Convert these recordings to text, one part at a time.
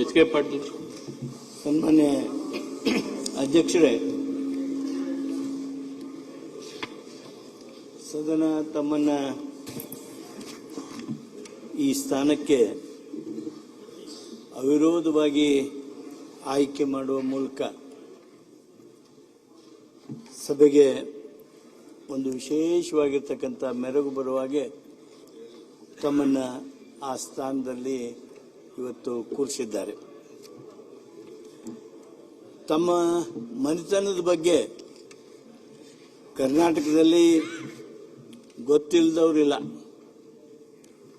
H K Patil. ಸನ್ಮಾನ್ಯ ಅಧ್ಯಕ್ಷರೇ, ಸದನ ತಮ್ಮನ್ನ ಈ ಸ್ಥಾನಕ್ಕೆ ಅವಿರೋಧವಾಗಿ ಆಯ್ಕೆ ಮಾಡುವ ಮೂಲಕ ಸಭೆಗೆ ಒಂದು ವಿಶೇಷವಾಗಿರ್ತಕ್ಕಂಥ ಮೆರುಗು ಬರುವ ಹಾಗೆ ತಮ್ಮನ್ನ ಆ ಸ್ಥಾನದಲ್ಲಿ ಇವತ್ತು ಕೂರಿಸಿದ್ದಾರೆ. ತಮ್ಮ ಮನೆತನದ ಬಗ್ಗೆ ಕರ್ನಾಟಕದಲ್ಲಿ ಗೊತ್ತಿಲ್ಲದವರಿಲ್ಲ.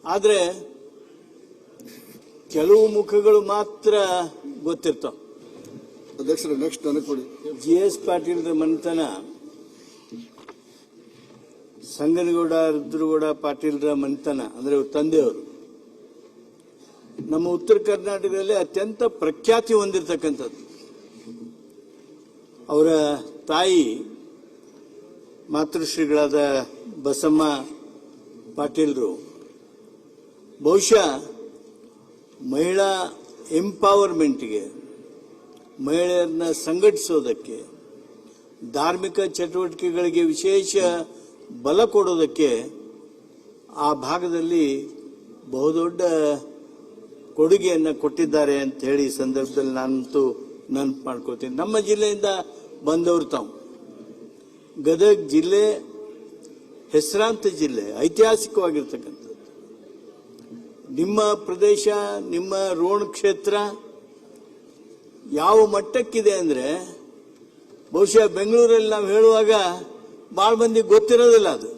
ಆದರೆ ಕೆಲವು ಮುಖಗಳು ಮಾತ್ರ ಗೊತ್ತಿರ್ತಾವ. ಅಧ್ಯಕ್ಷರೇ, ನೆಕ್ಸ್ಟ್ ನನಗೆ ಕೊಡಿ. GS ಪಾಟೀಲ್ರ ಮನೆತನ ಸಂಗನಗೌಡ ರುದ್ರಗೌಡ ಪಾಟೀಲ್ರ ಮನೆತನ ಅಂದ್ರೆ ತಂದೆಯವರು ನಮ್ಮ ಉತ್ತರ ಕರ್ನಾಟಕದಲ್ಲಿ ಅತ್ಯಂತ ಪ್ರಖ್ಯಾತಿ ಹೊಂದಿರತಕ್ಕಂಥದ್ದು. ಅವರ ತಾಯಿ ಮಾತೃಶ್ರೀಗಳಾದ ಬಸಮ್ಮ ಪಾಟೀಲ್ರು ಬಹುಶಃ ಮಹಿಳಾ ಎಂಪವರ್ಮೆಂಟ್ಗೆ, ಮಹಿಳೆಯರನ್ನ ಸಂಘಟಿಸೋದಕ್ಕೆ, ಧಾರ್ಮಿಕ ಚಟುವಟಿಕೆಗಳಿಗೆ ವಿಶೇಷ ಬಲ ಕೊಡೋದಕ್ಕೆ ಆ ಭಾಗದಲ್ಲಿ ಬಹುದೊಡ್ಡ ಕೊಡುಗೆಯನ್ನು ಕೊಟ್ಟಿದ್ದಾರೆ ಅಂತ ಹೇಳಿ ಈ ಸಂದರ್ಭದಲ್ಲಿ ನಾನಂತೂ ನೆನಪು ಮಾಡ್ಕೊಳ್ತೀನಿ. ನಮ್ಮ ಜಿಲ್ಲೆಯಿಂದ ಬಂದವರು ತಾವು. ಗದಗ ಜಿಲ್ಲೆ ಹೆಸರಾಂತ ಜಿಲ್ಲೆ, ಐತಿಹಾಸಿಕವಾಗಿರ್ತಕ್ಕಂಥದ್ದು. ನಿಮ್ಮ ಪ್ರದೇಶ, ನಿಮ್ಮ ರೋಣ ಕ್ಷೇತ್ರ ಯಾವ ಮಟ್ಟಕ್ಕಿದೆ ಅಂದ್ರೆ ಬಹುಶಃ ಬೆಂಗಳೂರಲ್ಲಿ ನಾವು ಹೇಳುವಾಗ ಭಾಳ ಮಂದಿ ಗೊತ್ತಿರೋದಿಲ್ಲ. ಅದು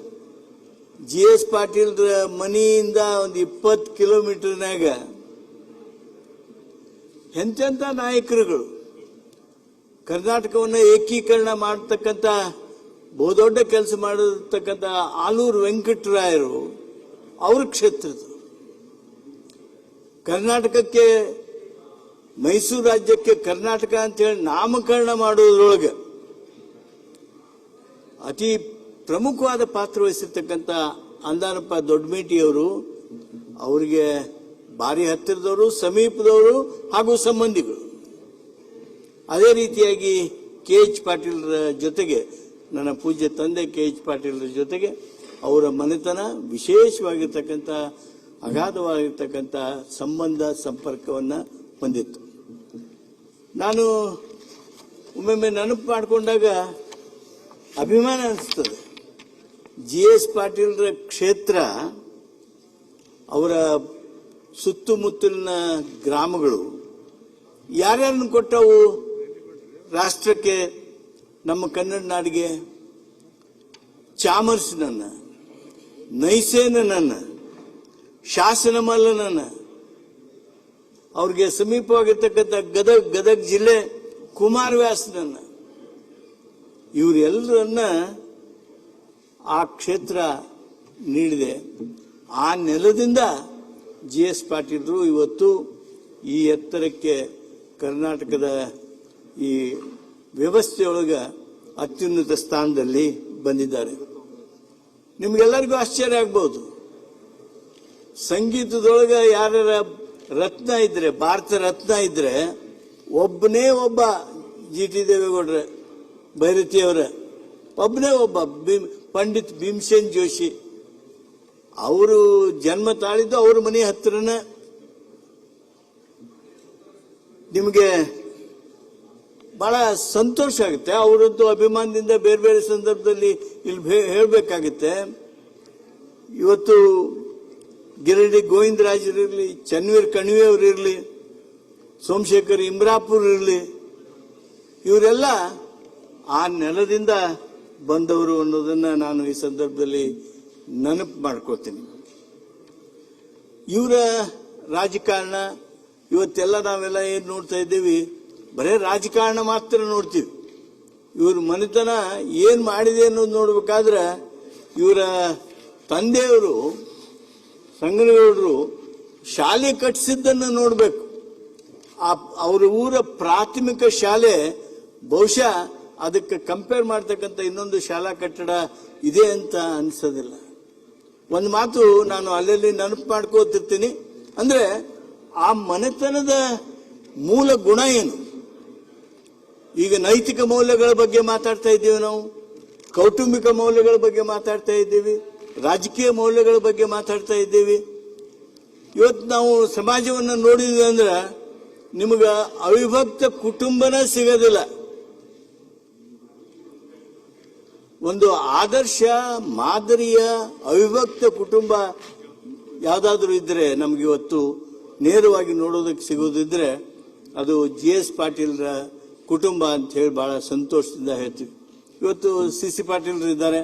GS ಪಾಟೀಲ್ರ ಮನೆಯಿಂದ ಒಂದು 20 ಕಿಲೋಮೀಟರ್ನಾಗ ಎಂತೆಂಥ ನಾಯಕರುಗಳು ಕರ್ನಾಟಕವನ್ನು ಏಕೀಕರಣ ಮಾಡತಕ್ಕಂಥ ಬಹುದೊಡ್ಡ ಕೆಲಸ ಮಾಡಿರ್ತಕ್ಕಂಥ ಆಲೂರು ವೆಂಕಟರಾಯರು ಅವ್ರ ಕ್ಷೇತ್ರದ, ಕರ್ನಾಟಕಕ್ಕೆ ಮೈಸೂರು ರಾಜ್ಯಕ್ಕೆ ಕರ್ನಾಟಕ ಅಂತೇಳಿ ನಾಮಕರಣ ಮಾಡುವುದರೊಳಗೆ ಅತಿ ಪ್ರಮುಖವಾದ ಪಾತ್ರ ವಹಿಸಿರ್ತಕ್ಕಂಥ ಅಂದಾನಪ್ಪ ದೊಡ್ಡಮೇಟಿಯವರು, ಅವರಿಗೆ ಭಾರಿ ಹತ್ತಿರದವರು, ಸಮೀಪದವರು ಹಾಗೂ ಸಂಬಂಧಿಗಳು. ಅದೇ ರೀತಿಯಾಗಿ KH ಪಾಟೀಲ್ರ ಜೊತೆಗೆ, ನನ್ನ ಪೂಜ್ಯ ತಂದೆ KH ಪಾಟೀಲ್ರ ಜೊತೆಗೆ ಅವರ ಮನೆತನ ವಿಶೇಷವಾಗಿರ್ತಕ್ಕಂಥ ಅಗಾಧವಾಗಿರ್ತಕ್ಕಂಥ ಸಂಬಂಧ ಸಂಪರ್ಕವನ್ನು ಹೊಂದಿತ್ತು. ನಾನು ಒಮ್ಮೊಮ್ಮೆ ನೆನಪು ಮಾಡಿಕೊಂಡಾಗ ಅಭಿಮಾನ ಅನಿಸ್ತದೆ. GS ಪಾಟೀಲ್ರ ಕ್ಷೇತ್ರ, ಅವರ ಸುತ್ತಮುತ್ತಲಿನ ಗ್ರಾಮಗಳು ಯಾರ್ಯಾರನ್ನು ಕೊಟ್ಟವು ರಾಷ್ಟ್ರಕ್ಕೆ, ನಮ್ಮ ಕನ್ನಡ ನಾಡಿಗೆ? ಚಾಮರ್ಸನನ್ನ, ನೈಸೇನನ್ನ, ಶಾಸನಮಲ್ಲನನ್ನ, ಅವ್ರಿಗೆ ಸಮೀಪವಾಗಿರ್ತಕ್ಕಂಥ ಗದಗ ಜಿಲ್ಲೆ ಕುಮಾರವ್ಯಾಸನನ್ನ, ಇವರೆಲ್ಲರನ್ನ ಆ ಕ್ಷೇತ್ರ ನೀಡಿದೆ. ಆ ನೆಲದಿಂದ GS ಪಾಟೀಲರು ಇವತ್ತು ಈ ಎತ್ತರಕ್ಕೆ ಕರ್ನಾಟಕದ ಈ ವ್ಯವಸ್ಥೆಯೊಳಗೆ ಅತ್ಯುನ್ನತ ಸ್ಥಾನದಲ್ಲಿ ಬಂದಿದ್ದಾರೆ. ನಿಮ್ಗೆಲ್ಲರಿಗೂ ಆಶ್ಚರ್ಯ ಆಗ್ಬಹುದು, ಸಂಗೀತದೊಳಗೆ ಯಾರ ರತ್ನ ಇದ್ರೆ, ಭಾರತ ರತ್ನ ಇದ್ರೆ ಒಬ್ಬನೇ ಒಬ್ಬ GT ದೇವೇಗೌಡ್ರ ಭೈರತಿಯವರ ಒಬ್ಬನೇ ಒಬ್ಬ ಪಂಡಿತ್ ಭೀಮಸೇನ್ ಜೋಶಿ. ಅವರು ಜನ್ಮ ತಾಳಿದ್ದು ಅವ್ರ ಮನೆ ಹತ್ರನ. ನಿಮಗೆ ಬಹಳ ಸಂತೋಷ ಆಗುತ್ತೆ. ಅವರಂತೂ ಅಭಿಮಾನದಿಂದ ಬೇರೆ ಬೇರೆ ಸಂದರ್ಭದಲ್ಲಿ ಇಲ್ಲಿ ಹೇಳಬೇಕಾಗುತ್ತೆ. ಇವತ್ತು ಗಿರಡಿ ಗೋವಿಂದರಾಜರಿರಲಿ, ಚನ್ವೀರ್ ಕಣಿವೆ ಅವರಿರಲಿ, ಸೋಮಶೇಖರ್ ಇಮ್ರಾಪುರ್ ಇರಲಿ, ಇವರೆಲ್ಲ ಆ ನೆಲದಿಂದ ಬಂದವರು ಅನ್ನೋದನ್ನ ನಾನು ಈ ಸಂದರ್ಭದಲ್ಲಿ ನೆನಪು ಮಾಡ್ಕೋತೀನಿ. ಇವರ ರಾಜಕಾರಣ ಇವತ್ತೆಲ್ಲ ನಾವೆಲ್ಲ ಏನು ನೋಡ್ತಾ ಇದ್ದೀವಿ, ಬರೇ ರಾಜಕಾರಣ ಮಾತ್ರ ನೋಡ್ತೀವಿ. ಇವ್ರ ಮನೆತನ ಏನ್ ಮಾಡಿದೆ ಅನ್ನೋದು ನೋಡ್ಬೇಕಾದ್ರೆ ಇವರ ತಂದೆಯವರು ಸಂಗನಗೌಡರು ಶಾಲೆ ಕಟ್ಟಿಸಿದ್ದನ್ನು ನೋಡಬೇಕು. ಅವರ ಊರ ಪ್ರಾಥಮಿಕ ಶಾಲೆ ಬಹುಶಃ ಅದಕ್ಕೆ ಕಂಪೇರ್ ಮಾಡ್ತಕ್ಕಂಥ ಇನ್ನೊಂದು ಶಾಲಾ ಕಟ್ಟಡ ಇದೆ ಅಂತ ಅನ್ಸೋದಿಲ್ಲ. ಒಂದು ಮಾತು ನಾನು ಅಲ್ಲಲ್ಲಿ ನೆನಪು ಮಾಡ್ಕೋತಿರ್ತೀನಿ, ಅಂದ್ರೆ ಆ ಮನೆತನದ ಮೂಲ ಗುಣ ಏನು? ಈಗ ನೈತಿಕ ಮೌಲ್ಯಗಳ ಬಗ್ಗೆ ಮಾತಾಡ್ತಾ ಇದ್ದೀವಿ, ನಾವು ಕೌಟುಂಬಿಕ ಮೌಲ್ಯಗಳ ಬಗ್ಗೆ ಮಾತಾಡ್ತಾ ಇದ್ದೀವಿ, ರಾಜಕೀಯ ಮೌಲ್ಯಗಳ ಬಗ್ಗೆ ಮಾತಾಡ್ತಾ ಇದ್ದೀವಿ. ಇವತ್ತು ನಾವು ಸಮಾಜವನ್ನು ನೋಡಿದ್ವಿ ಅಂದ್ರೆ ನಿಮಗ ಅವಿಭಕ್ತ ಕುಟುಂಬನ ಸಿಗೋದಿಲ್ಲ. ಒಂದು ಆದರ್ಶ ಮಾದರಿಯ ಅವಿಭಕ್ತ ಕುಟುಂಬ ಯಾವುದಾದ್ರೂ ಇದ್ರೆ ನಮ್ಗೆ ಇವತ್ತು ನೇರವಾಗಿ ನೋಡೋದಕ್ಕೆ ಸಿಗೋದಿದ್ರೆ ಅದು GS ಪಾಟೀಲ್ರ ಕುಟುಂಬ ಅಂತ ಹೇಳಿ ಬಹಳ ಸಂತೋಷದಿಂದ ಹೇಳ್ತೀವಿ. ಇವತ್ತು CC ಪಾಟೀಲ್ರು ಇದ್ದಾರೆ,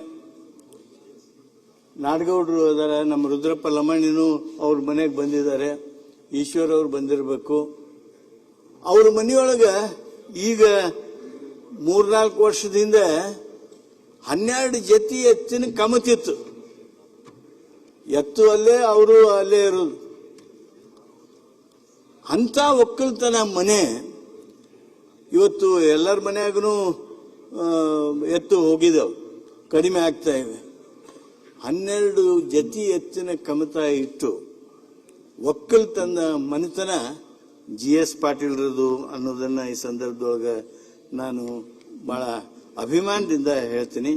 ನಾಡಗೌಡರು ಇದ್ದಾರೆ, ನಮ್ಮ ರುದ್ರಪ್ಪ ಲಮಣಿನೂ ಅವ್ರ ಮನೆಗೆ ಬಂದಿದ್ದಾರೆ, ಈಶ್ವರ್ ಅವ್ರು ಬಂದಿರಬೇಕು. ಅವ್ರ ಮನೆಯೊಳಗ ಈಗ 3-4 ವರ್ಷದಿಂದ 12 ಜೊತೆ ಎತ್ತಿನ ಕಮತಿತ್ತು. ಎತ್ತು ಅಲ್ಲೇ, ಅವರು ಅಲ್ಲೇ ಇರೋದು. ಅಂತ ಒಕ್ಕಲ್ತನ ಮನೆ ಇವತ್ತು ಎಲ್ಲರ ಮನೆಯಾಗೂ ಎತ್ತು ಹೋಗಿದ್ದಾವೆ, ಕಡಿಮೆ ಆಗ್ತಾ ಇವೆ. 12 ಜೊತೆ ಎತ್ತಿನ ಕಮತ ಇಟ್ಟು ಒಕ್ಕಲ್ತನ ಮನೆತನ GS ಪಾಟೀಲ್ರದು ಅನ್ನೋದನ್ನ ಈ ಸಂದರ್ಭದೊಳಗೆ ನಾನು ಬಹಳ ಅಭಿಮಾನದಿಂದ ಹೇಳ್ತೀನಿ.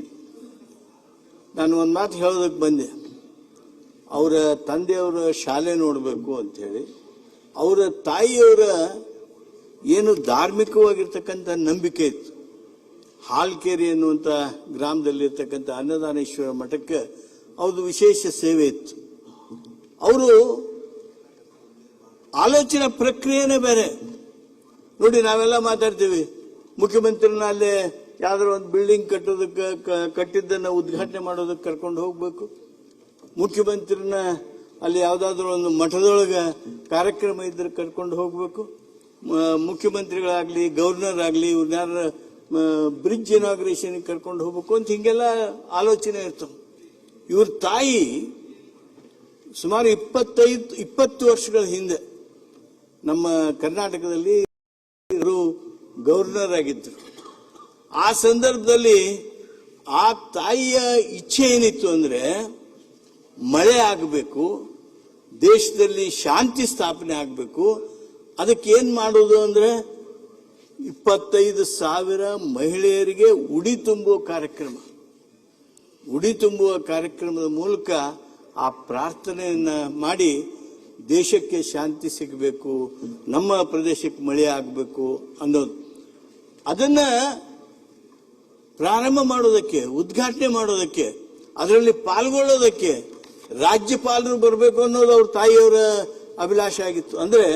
ನಾನು ಒಂದು ಮಾತು ಹೇಳೋದಕ್ಕೆ ಬಂದೆ, ಅವರ ತಂದೆಯವರ ಶಾಲೆ ನೋಡಬೇಕು ಅಂಥೇಳಿ. ಅವರ ತಾಯಿಯವರ ಏನು ಧಾರ್ಮಿಕವಾಗಿರ್ತಕ್ಕಂಥ ನಂಬಿಕೆ ಇತ್ತು. ಹಾಲ್ಕೇರಿ ಎನ್ನುವಂಥ ಗ್ರಾಮದಲ್ಲಿರ್ತಕ್ಕಂಥ ಅನ್ನದಾನೇಶ್ವರ ಮಠಕ್ಕೆ ಅವ್ರದ್ದು ವಿಶೇಷ ಸೇವೆ ಇತ್ತು. ಅವರು ಆಲೋಚನಾ ಪ್ರಕ್ರಿಯೆನೇ ಬೇರೆ. ನೋಡಿ, ನಾವೆಲ್ಲ ಮಾತಾಡ್ತೀವಿ, ಮುಖ್ಯಮಂತ್ರಿನ ಅಲ್ಲೇ ಯಾವ್ದಾದ್ರು ಒಂದು ಬಿಲ್ಡಿಂಗ್ ಕಟ್ಟೋದಕ್ಕೆ ಕಟ್ಟಿದ್ದನ್ನು ಉದ್ಘಾಟನೆ ಮಾಡೋದಕ್ಕೆ ಕರ್ಕೊಂಡು ಹೋಗ್ಬೇಕು. ಮುಖ್ಯಮಂತ್ರಿನ ಅಲ್ಲಿ ಯಾವ್ದಾದ್ರು ಒಂದು ಮಠದೊಳಗೆ ಕಾರ್ಯಕ್ರಮ ಇದ್ರೆ ಕರ್ಕೊಂಡು ಹೋಗ್ಬೇಕು. ಮುಖ್ಯಮಂತ್ರಿಗಳಾಗ್ಲಿ, ಗವರ್ನರ್ ಆಗಲಿ, ಇವ್ರನ್ನ ಬ್ರಿಡ್ಜ್ ಇನಾಗ್ರೇಷನ್ ಕರ್ಕೊಂಡು ಹೋಗ್ಬೇಕು ಅಂತ ಹಿಂಗೆಲ್ಲ ಆಲೋಚನೆ ಇರ್ತವೆ. ಇವ್ರ ತಾಯಿ ಸುಮಾರು 20 ವರ್ಷಗಳ ಹಿಂದೆ ನಮ್ಮ ಕರ್ನಾಟಕದಲ್ಲಿ ಗವರ್ನರ್ ಆಗಿದ್ರು. ಆ ಸಂದರ್ಭದಲ್ಲಿ ಆ ತಾಯಿಯ ಇಚ್ಛೆ ಏನಿತ್ತು ಅಂದ್ರೆ ಮಳೆ ಆಗಬೇಕು, ದೇಶದಲ್ಲಿ ಶಾಂತಿ ಸ್ಥಾಪನೆ ಆಗಬೇಕು. ಅದಕ್ಕೆ ಏನ್ ಮಾಡೋದು ಅಂದ್ರೆ 25,000 ಮಹಿಳೆಯರಿಗೆ ಉಡಿ ತುಂಬುವ ಕಾರ್ಯಕ್ರಮದ ಮೂಲಕ ಆ ಪ್ರಾರ್ಥನೆಯನ್ನ ಮಾಡಿ ದೇಶಕ್ಕೆ ಶಾಂತಿ ಸಿಗಬೇಕು, ನಮ್ಮ ಪ್ರದೇಶಕ್ಕೆ ಮಳೆ ಆಗಬೇಕು ಅನ್ನೋದು. ಅದನ್ನ ಪ್ರಾರಂಭ ಮಾಡೋದಕ್ಕೆ, ಉದ್ಘಾಟನೆ ಮಾಡೋದಕ್ಕೆ, ಅದರಲ್ಲಿ ಪಾಲ್ಗೊಳ್ಳೋದಕ್ಕೆ ರಾಜ್ಯಪಾಲರು ಬರಬೇಕು ಅನ್ನೋದು ಅವ್ರ ತಾಯಿಯವರ ಅಭಿಲಾಷೆ ಆಗಿತ್ತು. ಅಂದ್ರೆ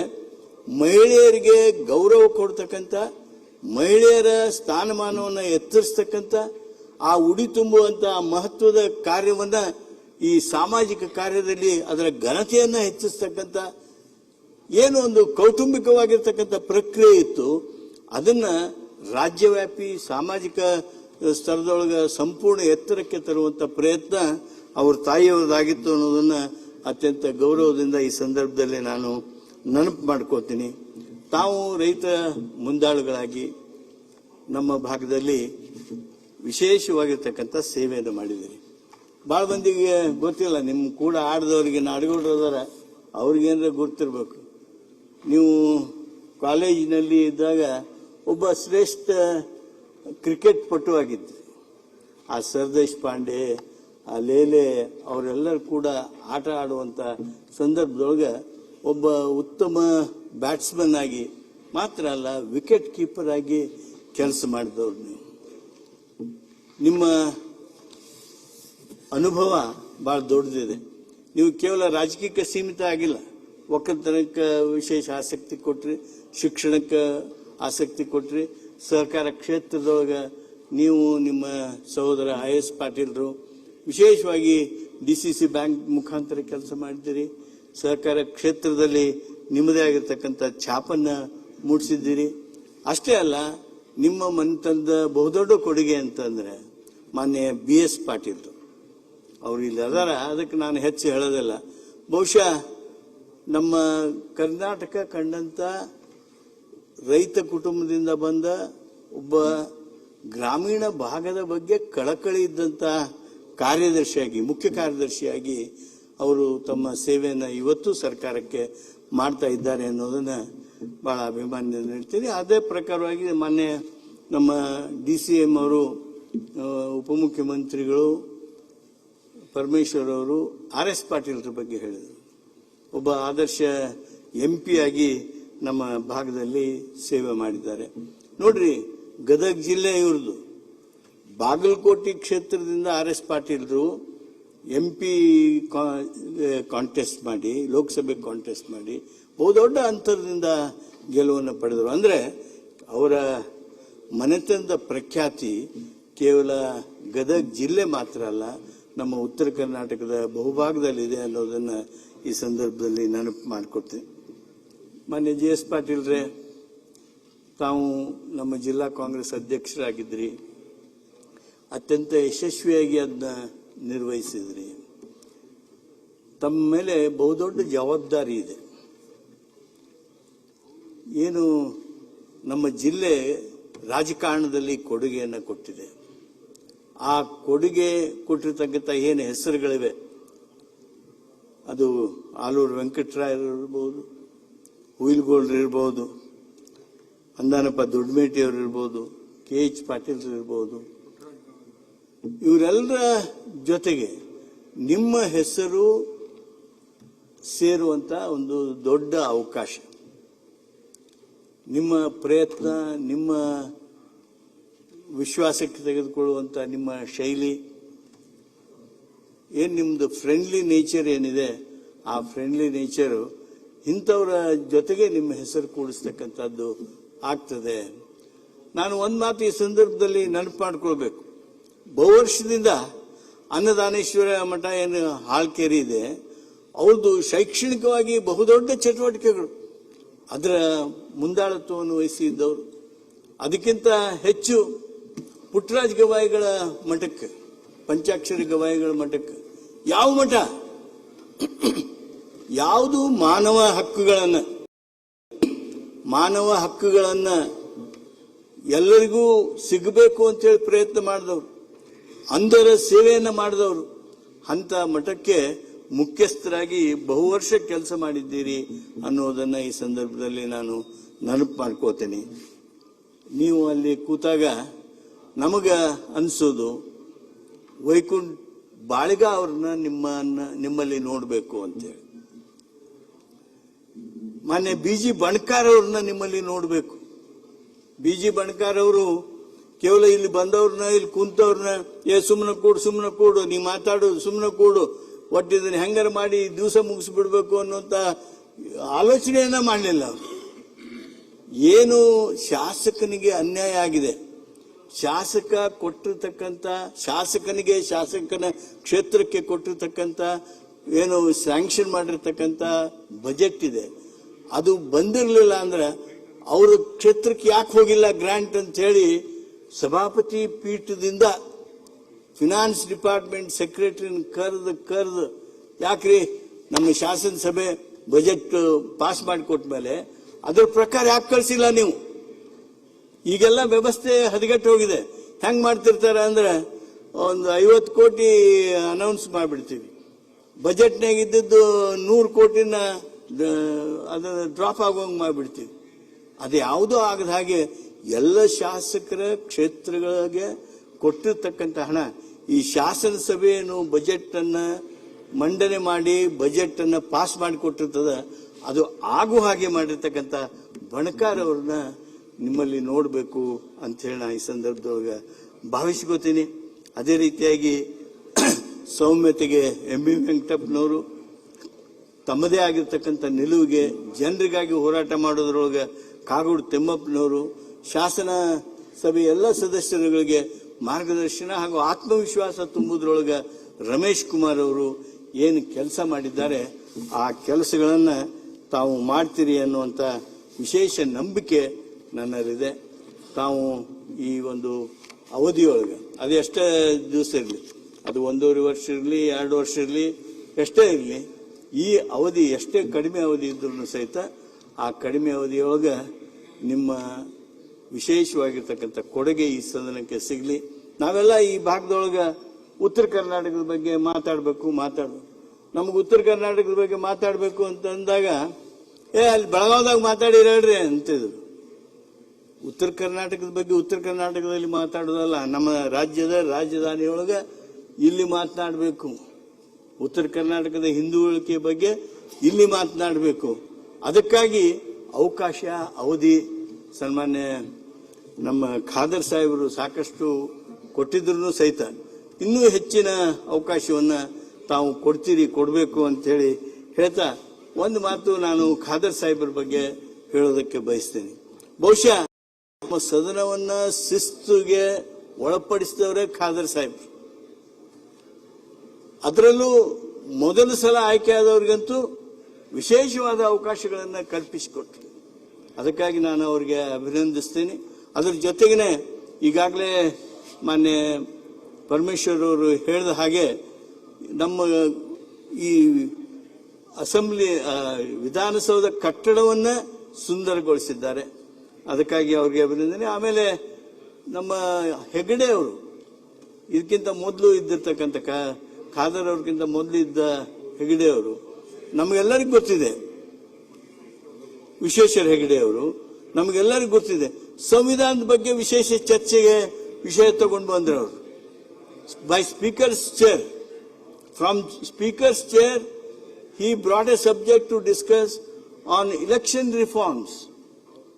ಮಹಿಳೆಯರಿಗೆ ಗೌರವ ಕೊಡ್ತಕ್ಕಂಥ, ಮಹಿಳೆಯರ ಸ್ಥಾನಮಾನವನ್ನು ಎತ್ತರಿಸ್ತಕ್ಕಂಥ, ಆ ಉಡಿ ತುಂಬುವಂತ ಮಹತ್ವದ ಕಾರ್ಯವನ್ನ ಈ ಸಾಮಾಜಿಕ ಕಾರ್ಯದಲ್ಲಿ ಅದರ ಘನತೆಯನ್ನ ಹೆಚ್ಚಿಸ್ತಕ್ಕಂಥ ಏನು ಒಂದು ಕೌಟುಂಬಿಕವಾಗಿರ್ತಕ್ಕಂಥ ಪ್ರಕ್ರಿಯೆ ಇತ್ತು, ಅದನ್ನ ರಾಜ್ಯವ್ಯಾಪಿ ಸಾಮಾಜಿಕ ಸ್ತರದೊಳಗೆ ಸಂಪೂರ್ಣ ಎತ್ತರಕ್ಕೆ ತರುವಂತ ಪ್ರಯತ್ನ ಅವ್ರ ತಾಯಿಯವರದಾಗಿತ್ತು ಅನ್ನೋದನ್ನ ಅತ್ಯಂತ ಗೌರವದಿಂದ ಈ ಸಂದರ್ಭದಲ್ಲಿ ನಾನು ನೆನಪು ಮಾಡ್ಕೋತೀನಿ. ತಾವು ರೈತ ಮುಂದಾಳುಗಳಾಗಿ ನಮ್ಮ ಭಾಗದಲ್ಲಿ ವಿಶೇಷವಾಗಿರ್ತಕ್ಕಂಥ ಸೇವೆಯನ್ನು ಮಾಡಿದ್ದೀರಿ. ಭಾಳ ಮಂದಿಗೆ ಗೊತ್ತಿಲ್ಲ, ನಿಮ್ಮ ಕೂಡ ಆಡದವರಿಗೆ ನಾಡಗೌಡರು ಅದಾರ, ಅವ್ರಿಗೇನಾರ ಗೊತ್ತಿರಬೇಕು. ನೀವು ಕಾಲೇಜಿನಲ್ಲಿ ಇದ್ದಾಗ ಒಬ್ಬ ಶ್ರೇಷ್ಠ ಕ್ರಿಕೆಟ್ ಪಟು ಆಗಿದ್ರಿ. ಆ ಸರ್ದೇಶ್ ಪಾಂಡೆ, ಆ ಲೇಲೆ ಅವರೆಲ್ಲರೂ ಕೂಡ ಆಟ ಆಡುವಂತ ಸಂದರ್ಭದೊಳಗೆ ಒಬ್ಬ ಉತ್ತಮ ಬ್ಯಾಟ್ಸ್ಮನ್ ಆಗಿ ಮಾತ್ರ ಅಲ್ಲ, ವಿಕೆಟ್ ಕೀಪರ್ ಆಗಿ ಕೆಲಸ ಮಾಡಿದವ್ರು ನೀವು. ನಿಮ್ಮ ಅನುಭವ ಬಹಳ ದೊಡ್ಡದಿದೆ. ನೀವು ಕೇವಲ ರಾಜಕೀಯಕ್ಕೆ ಸೀಮಿತ ಆಗಿಲ್ಲ, ಒಕ್ಕಲ್ತನಕ್ಕೆ ವಿಶೇಷ ಆಸಕ್ತಿ ಕೊಟ್ರಿ, ಶಿಕ್ಷಣಕ್ಕೆ ಆಸಕ್ತಿ ಕೊಟ್ರಿ, ಸಹಕಾರ ಕ್ಷೇತ್ರದೊಳಗೆ ನೀವು ನಿಮ್ಮ ಸಹೋದರ IS ಪಾಟೀಲ್ರು ವಿಶೇಷವಾಗಿ DCC ಬ್ಯಾಂಕ್ ಮುಖಾಂತರ ಕೆಲಸ ಮಾಡಿದ್ದೀರಿ. ಸಹಕಾರ ಕ್ಷೇತ್ರದಲ್ಲಿ ನಿಮ್ಮದೇ ಆಗಿರ್ತಕ್ಕಂಥ ಛಾಪನ್ನ ಮೂಡಿಸಿದ್ದೀರಿ. ಅಷ್ಟೇ ಅಲ್ಲ, ನಿಮ್ಮ ಮನೆತನದ ಬಹುದೊಡ್ಡ ಕೊಡುಗೆ ಅಂತಂದ್ರೆ ಮಾನ್ಯ BS ಪಾಟೀಲ್ರು ಅವ್ರು ಇಲ್ಲಿ ಅದಾರ, ಅದಕ್ಕೆ ನಾನು ಹೆಚ್ಚು ಹೇಳೋದಿಲ್ಲ. ಬಹುಶಃ ನಮ್ಮ ಕರ್ನಾಟಕ ಕಂಡಂತ ರೈತ ಕುಟುಂಬದಿಂದ ಬಂದ ಒಬ್ಬ ಗ್ರಾಮೀಣ ಭಾಗದ ಬಗ್ಗೆ ಕಳಕಳಿ ಇದ್ದಂತ ಕಾರ್ಯದರ್ಶಿಯಾಗಿ, ಮುಖ್ಯ ಕಾರ್ಯದರ್ಶಿಯಾಗಿ ಅವರು ತಮ್ಮ ಸೇವೆಯನ್ನು ಇವತ್ತು ಸರ್ಕಾರಕ್ಕೆ ಮಾಡ್ತಾ ಇದ್ದಾರೆ ಅನ್ನೋದನ್ನ ಭಾಳ ಅಭಿಮಾನದಿಂದ ಹೇಳ್ತೀನಿ. ಅದೇ ಪ್ರಕಾರವಾಗಿ ಮೊನ್ನೆ ನಮ್ಮ DCM ಅವರು, ಉಪಮುಖ್ಯಮಂತ್ರಿಗಳು ಪರಮೇಶ್ವರ್ ಅವರು RS ಪಾಟೀಲ್ರ ಬಗ್ಗೆ ಹೇಳಿದರು. ಒಬ್ಬ ಆದರ್ಶ MP ಆಗಿ ನಮ್ಮ ಭಾಗದಲ್ಲಿ ಸೇವೆ ಮಾಡಿದ್ದಾರೆ. ನೋಡ್ರಿ, ಗದಗ ಜಿಲ್ಲೆ ಇವ್ರದ್ದು. ಬಾಗಲಕೋಟೆ ಕ್ಷೇತ್ರದಿಂದ RS ಪಾಟೀಲ್ರು MP ಕಾಂಟೆಸ್ಟ್ ಮಾಡಿ, ಲೋಕಸಭೆ ಕಾಂಟೆಸ್ಟ್ ಮಾಡಿ ಬಹುದೊಡ್ಡ ಅಂತರದಿಂದ ಗೆಲುವನ್ನು ಪಡೆದರು. ಅಂದರೆ ಅವರ ಮನೆತನದ ಪ್ರಖ್ಯಾತಿ ಕೇವಲ ಗದಗ ಜಿಲ್ಲೆ ಮಾತ್ರ ಅಲ್ಲ, ನಮ್ಮ ಉತ್ತರ ಕರ್ನಾಟಕದ ಬಹುಭಾಗದಲ್ಲಿದೆ ಅನ್ನೋದನ್ನು ಈ ಸಂದರ್ಭದಲ್ಲಿ ನೆನಪು ಮಾಡಿಕೊಡ್ತೀನಿ. ಮಾನ್ಯ JS ಪಾಟೀಲ್ರೇ, ತಾವು ನಮ್ಮ ಜಿಲ್ಲಾ ಕಾಂಗ್ರೆಸ್ ಅಧ್ಯಕ್ಷರಾಗಿದ್ರಿ, ಅತ್ಯಂತ ಯಶಸ್ವಿಯಾಗಿ ಅದನ್ನ ನಿರ್ವಹಿಸಿದ್ರಿ. ತಮ್ಮ ಮೇಲೆ ಬಹುದೊಡ್ಡ ಜವಾಬ್ದಾರಿ ಇದೆ. ಏನು ನಮ್ಮ ಜಿಲ್ಲೆ ರಾಜಕಾರಣದಲ್ಲಿ ಕೊಡುಗೆಯನ್ನು ಕೊಟ್ಟಿದೆ, ಆ ಕೊಡುಗೆ ಕೊಟ್ಟಿರ್ತಕ್ಕಂಥ ಏನು ಹೆಸರುಗಳಿವೆ, ಅದು ಆಲೂರು ವೆಂಕಟರಾಯರು ಇರ್ಬೋದು, ಹುಯಿಲ್ಗೋಳ್ರು ಇರ್ಬೋದು, ಅಂದಾನಪ್ಪ ದೊಡ್ಡಮೇಟಿಯವರು ಇರ್ಬೋದು, KH ಪಾಟೀಲ್ ಇರ್ಬೋದು, ಇವರೆಲ್ಲರ ಜೊತೆಗೆ ನಿಮ್ಮ ಹೆಸರು ಸೇರುವಂತ ಒಂದು ದೊಡ್ಡ ಅವಕಾಶ. ನಿಮ್ಮ ಪ್ರಯತ್ನ, ನಿಮ್ಮ ವಿಶ್ವಾಸಕ್ಕೆ ತೆಗೆದುಕೊಳ್ಳುವಂತ ನಿಮ್ಮ ಶೈಲಿ, ಏನು ನಿಮ್ಮದು ಫ್ರೆಂಡ್ಲಿ ನೇಚರ್ ಏನಿದೆ, ಆ ಫ್ರೆಂಡ್ಲಿ ನೇಚರು ಇಂಥವರ ಜೊತೆಗೆ ನಿಮ್ಮ ಹೆಸರು ಕೂಡಿಸ್ತಕ್ಕಂಥದ್ದು ಆಗ್ತದೆ. ನಾನು ಒಂದು ಮಾತು ಈ ಸಂದರ್ಭದಲ್ಲಿ ನೆನಪು ಮಾಡ್ಕೊಳ್ಬೇಕು. ಬಹುವರ್ಷದಿಂದ ಅನ್ನದಾನೇಶ್ವರ ಮಠ ಏನು ಹಾಳ್ಕೇರಿ ಇದೆ, ಅವ್ರದ್ದು ಶೈಕ್ಷಣಿಕವಾಗಿ ಬಹುದೊಡ್ಡ ಚಟುವಟಿಕೆಗಳು, ಅದರ ಮುಂದಾಳತ್ವವನ್ನು ವಹಿಸಿದ್ದವರು. ಅದಕ್ಕಿಂತ ಹೆಚ್ಚು ಪುಟ್ಟರಾಜ ಗವಾಯಿಗಳ ಮಠಕ್ಕೆ, ಪಂಚಾಕ್ಷರಿ ಗವಾಯಿಗಳ ಮಠಕ್ಕೆ, ಯಾವ ಮಠ ಯಾವುದು ಮಾನವ ಹಕ್ಕುಗಳನ್ನ ಎಲ್ಲರಿಗೂ ಸಿಗಬೇಕು ಅಂತೇಳಿ ಪ್ರಯತ್ನ ಮಾಡಿದವರು, ಅಂಧರ ಸೇವೆಯನ್ನು ಮಾಡಿದವರು. ಅಂತ ಮಠಕ್ಕೆ ಮುಖ್ಯಸ್ಥರಾಗಿ ಬಹುವರ್ಷ ಕೆಲಸ ಮಾಡಿದ್ದೀರಿ ಅನ್ನೋದನ್ನ ಈ ಸಂದರ್ಭದಲ್ಲಿ ನಾನು ನೆನಪು ಮಾಡ್ಕೋತೇನೆ. ನೀವು ಅಲ್ಲಿ ಕೂತಾಗ ನಮಗ ಅನ್ಸೋದು, ವೈಕುಂಠ ಬಾಳಿಗ ಅವ್ರನ್ನ ನಿಮ್ಮಲ್ಲಿ ನೋಡಬೇಕು ಅಂತೇಳಿ. ಮಾನ್ಯ BG ಬಣಕಾರ್ ಅವ್ರನ್ನ ನಿಮ್ಮಲ್ಲಿ ನೋಡಬೇಕು. BG ಬಣಕಾರ್ ಅವರು ಕೇವಲ ಇಲ್ಲಿ ಬಂದವ್ರನ್ನ, ಇಲ್ಲಿ ಕುಂತವ್ರನ್ನ ಸುಮ್ಮನೆ ಕೂಡು ನೀ ಮಾತಾಡೋದು ಸುಮ್ಮನೆ ಕೂಡು, ಒಟ್ಟು ಇದನ್ನ ಹೆಂಗಾರ ಮಾಡಿ ದಿವಸ ಮುಗಿಸ್ಬಿಡ್ಬೇಕು ಅನ್ನೋಂಥ ಆಲೋಚನೆಯನ್ನ ಮಾಡಲಿಲ್ಲ ಅವರು. ಏನು ಶಾಸಕನಿಗೆ ಅನ್ಯಾಯ ಆಗಿದೆ, ಶಾಸಕನಿಗೆ ಶಾಸಕನ ಕ್ಷೇತ್ರಕ್ಕೆ ಕೊಟ್ಟಿರ್ತಕ್ಕಂಥ ಏನು ಸ್ಯಾಂಕ್ಷನ್ ಮಾಡಿರ್ತಕ್ಕಂಥ ಬಜೆಟ್ ಇದೆ, ಅದು ಬಂದಿರಲಿಲ್ಲ ಅಂದ್ರೆ ಅವ್ರ ಕ್ಷೇತ್ರಕ್ಕೆ ಯಾಕೆ ಹೋಗಿಲ್ಲ ಗ್ರಾಂಟ್ ಅಂತ ಹೇಳಿ ಸಭಾಪತಿ ಪೀಠದಿಂದ ಫಿನಾನ್ಸ್ ಡಿಪಾರ್ಟ್ಮೆಂಟ್ ಸೆಕ್ರೆಟರಿನ ಕರೆದು ಯಾಕ್ರಿ ನಮ್ಮ ಶಾಸನ ಸಭೆ ಬಜೆಟ್ ಪಾಸ್ ಮಾಡಿಕೊಟ್ಟ ಮೇಲೆ ಅದ್ರ ಪ್ರಕಾರ ಯಾಕೆ ಕಳಿಸಿಲ್ಲ ನೀವು? ಈಗೆಲ್ಲ ವ್ಯವಸ್ಥೆ ಹದಗೆಟ್ಟು ಹೋಗಿದೆ. ಹೆಂಗ್ ಮಾಡ್ತಿರ್ತಾರೆ ಅಂದ್ರೆ, ಒಂದು 50 ಕೋಟಿ ಅನೌನ್ಸ್ ಮಾಡಿಬಿಡ್ತೀವಿ, ಬಜೆಟ್ನಾಗ ಇದ್ದದ್ದು 100 ಕೋಟಿನ ಅದನ್ನ ಡ್ರಾಪ್ ಆಗೋಂಗ್ ಮಾಡಿಬಿಡ್ತೀವಿ. ಅದು ಯಾವುದೋ ಆಗದ ಹಾಗೆ ಎಲ್ಲ ಶಾಸಕರ ಕ್ಷೇತ್ರಗಳಿಗೆ ಕೊಟ್ಟಿರ್ತಕ್ಕಂಥ ಹಣ ಈ ಶಾಸನ ಸಭೆಯನ್ನು ಬಜೆಟ್ ಅನ್ನ ಮಂಡನೆ ಮಾಡಿ ಬಜೆಟ್ ಅನ್ನ ಪಾಸ್ ಮಾಡಿಕೊಟ್ಟಿರ್ತದ, ಅದು ಆಗು ಹಾಗೆ ಮಾಡಿರ್ತಕ್ಕಂಥ ಬಣಕಾರ್ ಅವ್ರನ್ನ ನಿಮ್ಮಲ್ಲಿ ನೋಡಬೇಕು ಅಂತ ಹೇಳಿ ನಾ ಈ ಸಂದರ್ಭದೊಳಗೆ ಭಾವಿಸ್ಕೋತೀನಿ. ಅದೇ ರೀತಿಯಾಗಿ ಸೌಮ್ಯತೆಗೆ MB ವೆಂಕಟಪ್ಪನವರು ತಮ್ಮದೇ ಆಗಿರ್ತಕ್ಕಂಥ ನಿಲುವಿಗೆ ಜನರಿಗಾಗಿ ಹೋರಾಟ ಮಾಡೋದ್ರೊಳಗೆ ಕಾಗೋಡು ತಿಮ್ಮಪ್ಪನವರು, ಶಾಸನ ಸಭೆ ಎಲ್ಲ ಸದಸ್ಯರುಗಳಿಗೆ ಮಾರ್ಗದರ್ಶನ ಹಾಗೂ ಆತ್ಮವಿಶ್ವಾಸ ತುಂಬುವುದ್ರೊಳಗೆ ರಮೇಶ್ ಕುಮಾರ್ ಅವರು ಏನು ಕೆಲಸ ಮಾಡಿದ್ದಾರೆ, ಆ ಕೆಲಸಗಳನ್ನು ತಾವು ಮಾಡ್ತೀರಿ ಅನ್ನುವಂಥ ವಿಶೇಷ ನಂಬಿಕೆ ನನ್ನಲ್ಲಿದೆ. ತಾವು ಈ ಒಂದು ಅವಧಿಯೊಳಗೆ ಅದು ಎಷ್ಟೇ ದಿವಸ ಇರಲಿ, ಅದು 1.5 ವರ್ಷ ಇರಲಿ, 2 ವರ್ಷ ಇರಲಿ, ಎಷ್ಟೇ ಇರಲಿ, ಈ ಅವಧಿ ಎಷ್ಟೇ ಕಡಿಮೆ ಅವಧಿ ಇದ್ರೂ ಸಹಿತ ಆ ಕಡಿಮೆ ಅವಧಿಯೊಳಗೆ ನಿಮ್ಮ ವಿಶೇಷವಾಗಿರ್ತಕ್ಕಂಥ ಕೊಡುಗೆ ಈ ಸದನಕ್ಕೆ ಸಿಗಲಿ. ನಾವೆಲ್ಲ ಈ ಭಾಗದೊಳಗೆ ಉತ್ತರ ಕರ್ನಾಟಕದ ಬಗ್ಗೆ ಮಾತಾಡಬೇಕು. ನಮಗೆ ಉತ್ತರ ಕರ್ನಾಟಕದ ಬಗ್ಗೆ ಮಾತಾಡಬೇಕು ಅಂತ ಅಂದಾಗ ಅಲ್ಲಿ ಬೆಳಗಾವದಾಗ ಮಾತಾಡಿರಿ ಹೇಳ್ರಿ ಅಂತಿದ್ರು. ಉತ್ತರ ಕರ್ನಾಟಕದ ಬಗ್ಗೆ ಉತ್ತರ ಕರ್ನಾಟಕದಲ್ಲಿ ಮಾತಾಡೋದಲ್ಲ, ನಮ್ಮ ರಾಜ್ಯದ ರಾಜಧಾನಿಯೊಳಗೆ ಇಲ್ಲಿ ಮಾತನಾಡಬೇಕು. ಉತ್ತರ ಕರ್ನಾಟಕದ ಹಿಂದುಳಿಕೆ ಬಗ್ಗೆ ಇಲ್ಲಿ ಮಾತನಾಡಬೇಕು. ಅದಕ್ಕಾಗಿ ಅವಕಾಶ ಅವಧಿ ಸನ್ಮಾನ್ಯ ನಮ್ಮ ಖಾದರ್ ಸಾಹೇಬರು ಸಾಕಷ್ಟು ಕೊಟ್ಟಿದ್ರು ಸಹಿತ ಇನ್ನೂ ಹೆಚ್ಚಿನ ಅವಕಾಶವನ್ನ ತಾವು ಕೊಡಬೇಕು ಅಂತ ಹೇಳಿ ಹೇಳ್ತಾ ಒಂದು ಮಾತು ನಾನು ಖಾದರ್ ಸಾಹೇಬರ ಬಗ್ಗೆ ಹೇಳೋದಕ್ಕೆ ಬಯಸ್ತೇನೆ. ಬಹುಶಃ ನಮ್ಮ ಸದನವನ್ನ ಶಿಸ್ತುಗೆ ಒಳಪಡಿಸಿದವರೇ ಖಾದರ್ ಸಾಹೇಬರು. ಅದರಲ್ಲೂ ಮೊದಲ ಸಲ ಆಯ್ಕೆಯಾದವರಿಗಂತೂ ವಿಶೇಷವಾದ ಅವಕಾಶಗಳನ್ನು ಕಲ್ಪಿಸಿಕೊಟ್ರು. ಅದಕ್ಕಾಗಿ ನಾನು ಅವರಿಗೆ ಅಭಿನಂದಿಸ್ತೇನೆ. ಅದರ ಜೊತೆಗೇನೆ ಈಗಾಗಲೇ ಮಾನ್ಯ ಪರಮೇಶ್ವರ್ ಅವರು ಹೇಳಿದ ಹಾಗೆ ನಮ್ಮ ಈ ಅಸೆಂಬ್ಲಿ ವಿಧಾನಸೌಧ ಕಟ್ಟಡವನ್ನ ಸುಂದರಗೊಳಿಸಿದ್ದಾರೆ. ಅದಕ್ಕಾಗಿ ಅವರಿಗೆ ಅಭಿನಂದನೆ. ಆಮೇಲೆ ನಮ್ಮ ಹೆಗಡೆ ಅವರು ಇದಕ್ಕಿಂತ ಮೊದಲು ಇದ್ದಿರ್ತಕ್ಕಂಥ ಖಾದರ್ ಅವ್ರಿಗಿಂತ ಮೊದಲು ಇದ್ದ ಹೆಗಡೆ ಅವರು ನಮಗೆಲ್ಲರಿಗೂ ಗೊತ್ತಿದೆ. ವಿಶ್ವೇಶ್ವರ ಹೆಗಡೆ ಅವರು ನಮಗೆಲ್ಲರಿಗೂ ಗೊತ್ತಿದೆ. ಸಂವಿಧಾನದ ಬಗ್ಗೆ ವಿಶೇಷ ಚರ್ಚೆಗೆ ವಿಷಯ ತಗೊಂಡು ಬಂದ್ರು ಅವರು. By speakers chair, from speakers chair he brought a subject to discuss on election reforms.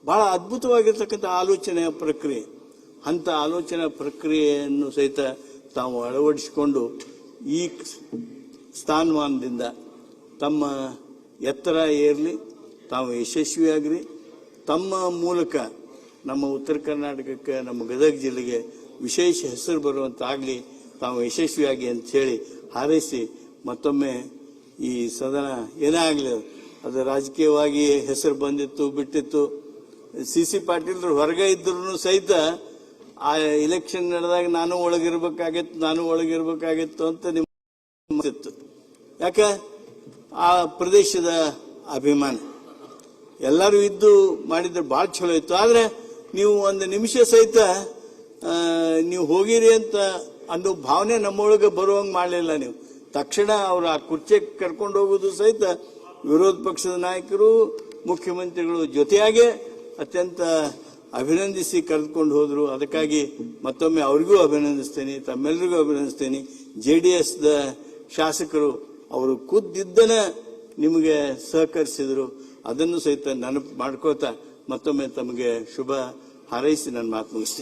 ಬಹಳ ಅದ್ಭುತವಾಗಿರ್ತಕ್ಕಂಥ ಆಲೋಚನೆಯ ಪ್ರಕ್ರಿಯೆ. ಅಂತ ಆಲೋಚನಾ ಪ್ರಕ್ರಿಯೆಯನ್ನು ಸಹಿತ ತಾವು ಅಳವಡಿಸಿಕೊಂಡು ಈ ಸ್ಥಾನಮಾನದಿಂದ ತಮ್ಮ ಎತ್ತರ ಏರಲಿ, ತಾವು ಯಶಸ್ವಿಯಾಗ್ರಿ. ತಮ್ಮ ಮೂಲಕ ನಮ್ಮ ಉತ್ತರ ಕರ್ನಾಟಕಕ್ಕೆ, ನಮ್ಮ ಗದಗ ಜಿಲ್ಲೆಗೆ ವಿಶೇಷ ಹೆಸರು ಬರುವಂತಾಗಲಿ, ತಾವು ಯಶಸ್ವಿಯಾಗಿ ಅಂತ ಹೇಳಿ ಹಾರೈಸಿ ಮತ್ತೊಮ್ಮೆ ಈ ಸದನ ಏನೇ ಆಗಲಿ ಅದು ರಾಜಕೀಯವಾಗಿ ಹೆಸರು ಬಂದಿತ್ತು ಬಿಟ್ಟಿತ್ತು. ಸಿ ಪಾಟೀಲ್ರು ಹೊರಗೆ ಇದ್ರು ಸಹಿತ ಆ ಇಲೆಕ್ಷನ್ ನಡೆದಾಗ ನಾನು ಒಳಗಿರ್ಬೇಕಾಗಿತ್ತು ಅಂತ ನಿಮ್ಮಿತ್ತು. ಯಾಕೆ ಆ ಪ್ರದೇಶದ ಅಭಿಮಾನ ಎಲ್ಲರೂ ಇದ್ದು ಮಾಡಿದ್ರೆ ಭಾಳ ಚಲೋ ಇತ್ತು. ಆದ್ರೆ ನೀವು ಒಂದು ನಿಮಿಷ ಸಹಿತ ನೀವು ಹೋಗಿರಿ ಅಂತ ಅನ್ನೋ ಭಾವನೆ ನಮ್ಮೊಳಗೆ ಬರುವಂಗೆ ಮಾಡಲಿಲ್ಲ. ನೀವು ತಕ್ಷಣ ಅವರು ಆ ಕುರ್ಚಿಗೆ ಕರ್ಕೊಂಡು ಹೋಗೋದು ಸಹಿತ ವಿರೋಧ ಪಕ್ಷದ ನಾಯಕರು, ಮುಖ್ಯಮಂತ್ರಿಗಳು ಜೊತೆಯಾಗೆ ಅತ್ಯಂತ ಅಭಿನಂದಿಸಿ ಕರೆದುಕೊಂಡು ಹೋದ್ರು. ಅದಕ್ಕಾಗಿ ಮತ್ತೊಮ್ಮೆ ಅವರಿಗೂ ಅಭಿನಂದಿಸ್ತೇನೆ, ತಮ್ಮೆಲ್ಲರಿಗೂ ಅಭಿನಂದಿಸ್ತೇನೆ. JDS ಶಾಸಕರು ಅವರು ಖುದ್ದಿದ್ದನ ನಿಮಗೆ ಸಹಕರಿಸಿದ್ರು, ಅದನ್ನು ಸಹಿತ ನೆನಪು ಮಾಡ್ಕೋತಾ ಮತ್ತೊಮ್ಮೆ ತಮಗೆ ಶುಭ ಹಾರೈಸಿ ನನ್ನ ಮಾತು ಮುಗಿಸ್ತೇನೆ.